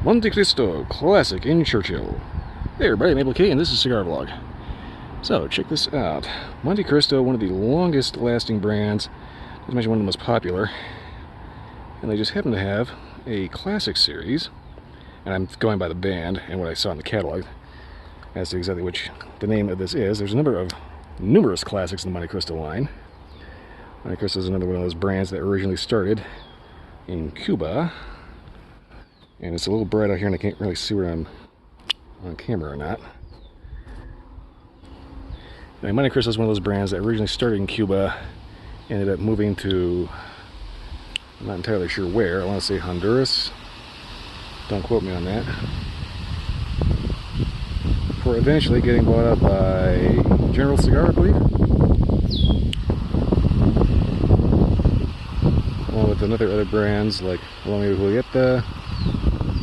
Monte Cristo Classic in Churchill. Hey everybody, I'm Able K, and this is Cigar Vlog. So, check this out. Monte Cristo, one of the longest lasting brands, not to mention one of the most popular. And they just happen to have a classic series, and I'm going by the band and what I saw in the catalog as to exactly which the name of this is. There's a number of numerous classics in the Monte Cristo line. Monte Cristo is another one of those brands that originally started in Cuba. And it's a little bright out here and I can't really see where I'm on camera or not. Now, Monte Cristo is one of those brands that originally started in Cuba, ended up moving to, I'm not entirely sure where, I want to say Honduras, don't quote me on that, for eventually getting bought up by General Cigar, I believe, along with other brands like Romeo Julieta,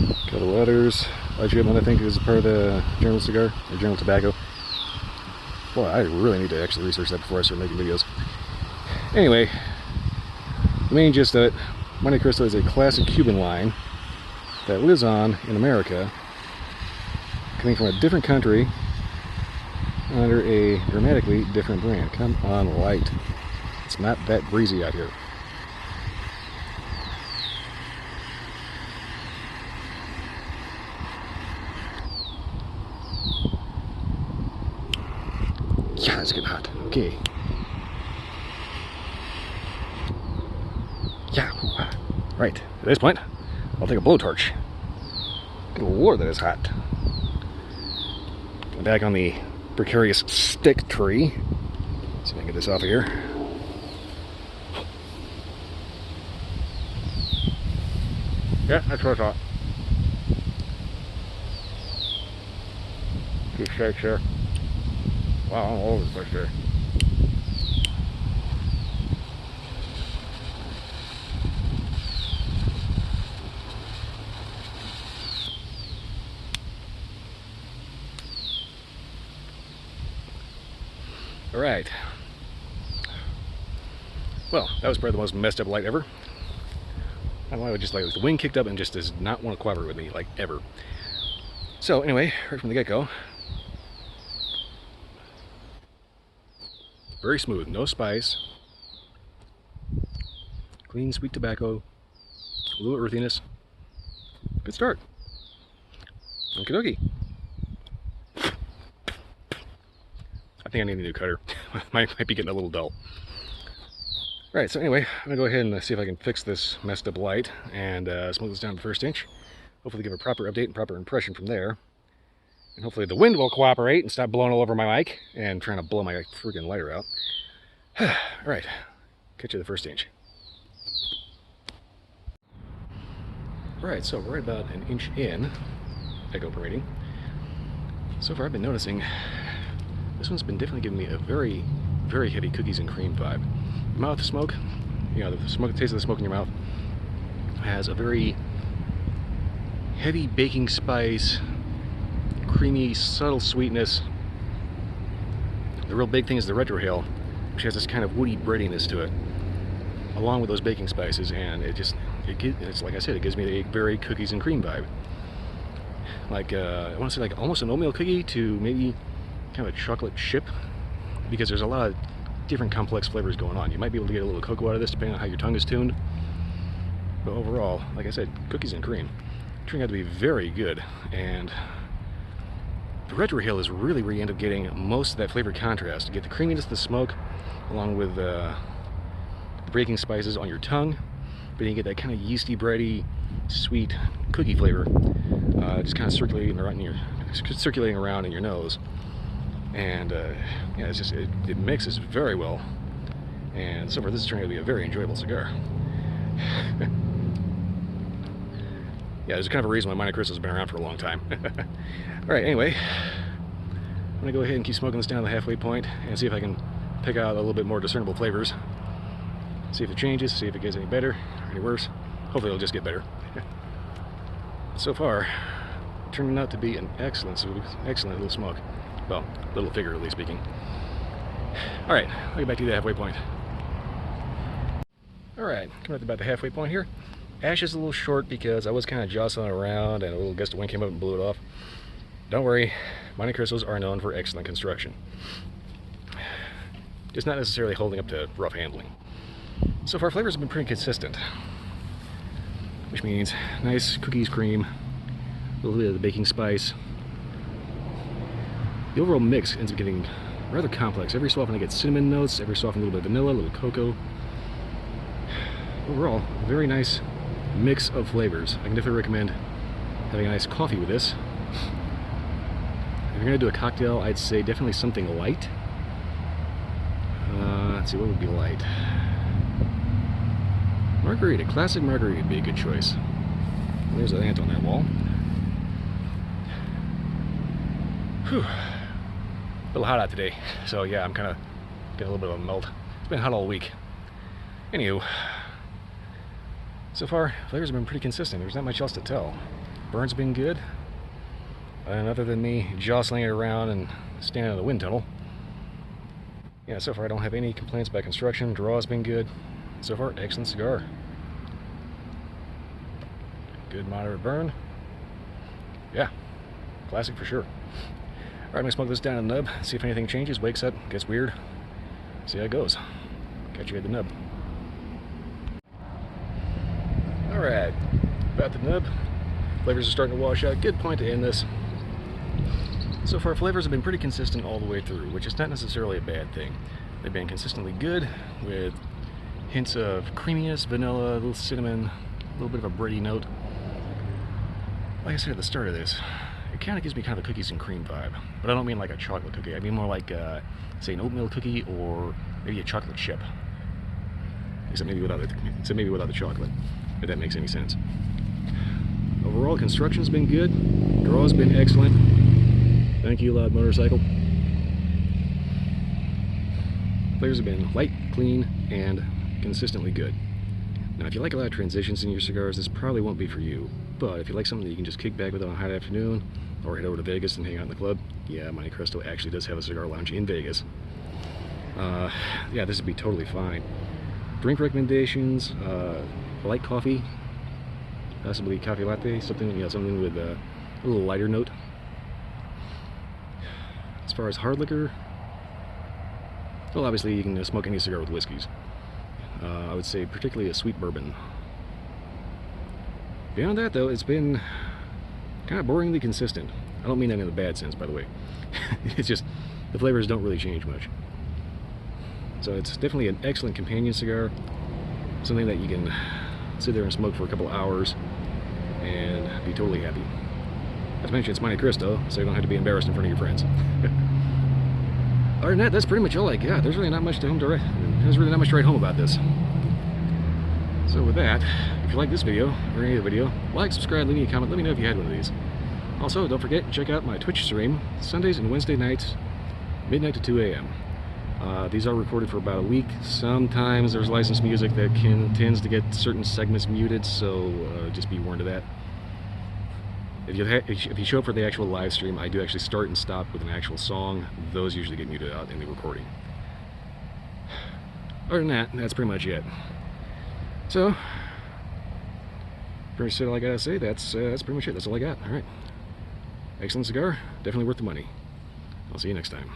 a couple others. I think is part of the General Cigar or General Tobacco. Well, I really need to actually research that before I start making videos. Anyway, the main gist of it, Monte Cristo is a classic Cuban line that lives on in America, coming from a different country under a dramatically different brand. Come on, light. It's not that breezy out here. Yeah, it's getting hot. Okay. Yeah. Right. At this point, I'll take a blowtorch. Good lord, that is hot. Back on the precarious stick tree. Let's see if I can get this off of here. Yeah, that's what I thought. Two shakes there. Wow, I'm all over the place there. All right. Well, that was probably the most messed up light ever. I don't know, I would just like the wind kicked up and just does not want to cooperate with me, like ever. So anyway, right from the get-go, very smooth, no spice, clean, sweet tobacco, a little earthiness. Good start. Okie dokie. I think I need a new cutter. might be getting a little dull. Alright, so anyway, I'm going to go ahead and see if I can fix this messed up light and smoke this down to the first inch. Hopefully give a proper update and proper impression from there. And hopefully the wind will cooperate and stop blowing all over my mic and trying to blow my freaking lighter out. Alright, catch you the first inch. Alright, so we're right about an inch in, echo permitting. So far I've been noticing this one's been definitely giving me a very, very heavy cookies and cream vibe. Mouth smoke, you know, the smoke, the taste of the smoke in your mouth has a very heavy baking spice, creamy, subtle sweetness. The real big thing is the retrohale, which has this kind of woody breadiness to it, along with those baking spices, and it's like I said, it gives me a very cookies and cream vibe. Like I want to say like almost an oatmeal cookie to maybe kind of a chocolate chip, because there's a lot of different complex flavors going on. You might be able to get a little cocoa out of this depending on how your tongue is tuned. But overall, like I said, cookies and cream turned out to be very good, and the retrohale is really where you end up getting most of that flavor contrast. You get the creaminess of the smoke along with the baking spices on your tongue, but then you get that kind of yeasty, bready, sweet cookie flavor just kind of circulating around in your nose. And yeah, it's just it mixes very well, and so far this is turning out to be a very enjoyable cigar. Yeah, there's kind of a reason why Monte Cristo's been around for a long time. Alright, anyway, I'm going to go ahead and keep smoking this down to the halfway point and see if I can pick out a little bit more discernible flavors. See if it changes, see if it gets any better or any worse. Hopefully it'll just get better. So far, turning out to be an excellent little smoke. Well, little figuratively speaking. Alright, I'll get back to the halfway point. Alright, coming up about the halfway point here. Ash is a little short because I was kind of jostling around and a little gust of wind came up and blew it off. Don't worry, Monte Cristos are known for excellent construction. Just not necessarily holding up to rough handling. So far, flavors have been pretty consistent, which means nice cookies, cream, a little bit of the baking spice. The overall mix ends up getting rather complex. Every so often I get cinnamon notes, every so often a little bit of vanilla, a little cocoa. Overall, a very nice mix of flavors. I can definitely recommend having a nice coffee with this. If you're going to do a cocktail, I'd say definitely something light. Let's see, what would be light? Margarita, classic margarita would be a good choice. There's an ant on that wall. Whew. A little hot out today, so yeah, I'm kind of getting a little bit of a melt. It's been hot all week. Anywho, so far, flavors have been pretty consistent. There's not much else to tell. Burn's been good. And other than me jostling it around and standing in the wind tunnel, yeah, so far I don't have any complaints about construction. Draw's been good. So far, excellent cigar. Good moderate burn. Yeah, classic for sure. Alright, I'm gonna smoke this down in the nub, see if anything changes, wakes up, gets weird. See how it goes. Catch you at the nub. Alright, about the nub. Flavors are starting to wash out. Good point to end this. So far, flavors have been pretty consistent all the way through, which is not necessarily a bad thing. They've been consistently good, with hints of creaminess, vanilla, a little cinnamon, a little bit of a bready note. Like I said at the start of this, it kind of gives me kind of a cookies and cream vibe. But I don't mean like a chocolate cookie. I mean more like, say, an oatmeal cookie or maybe a chocolate chip. Except maybe without the chocolate, if that makes any sense. Overall, construction's been good. Draw's been excellent. Thank you, Loud Motorcycle. Flavors have been light, clean, and consistently good. Now, if you like a lot of transitions in your cigars, this probably won't be for you. But if you like something that you can just kick back with on a hot afternoon, or head over to Vegas and hang out in the club, yeah, Monte Cristo actually does have a cigar lounge in Vegas. Yeah, this would be totally fine. Drink recommendations: light coffee, possibly coffee latte, something with a little lighter note. As far as hard liquor, well, obviously you can smoke any cigar with whiskeys. I would say particularly a sweet bourbon. Beyond that, though, it's been kind of boringly consistent. I don't mean that in a bad sense, by the way. It's just the flavors don't really change much. So it's definitely an excellent companion cigar, something that you can sit there and smoke for a couple hours and be totally happy. As mentioned, it's Monte Cristo, so you don't have to be embarrassed in front of your friends. Other than that, that's pretty much all I got. There's really not much to write home about this. So with that, if you like this video or any other video, like, subscribe, leave me a comment, let me know if you had one of these. Also, don't forget to check out my Twitch stream Sundays and Wednesday nights, midnight to 2 a.m. These are recorded for about a week. Sometimes there's licensed music that tends to get certain segments muted, so just be warned of that. If you show up for the actual live stream, I do actually start and stop with an actual song. Those usually get muted out in the recording. Other than that, that's pretty much it. So, pretty much all I gotta say. That's pretty much it. That's all I got. All right. Excellent cigar. Definitely worth the money. I'll see you next time.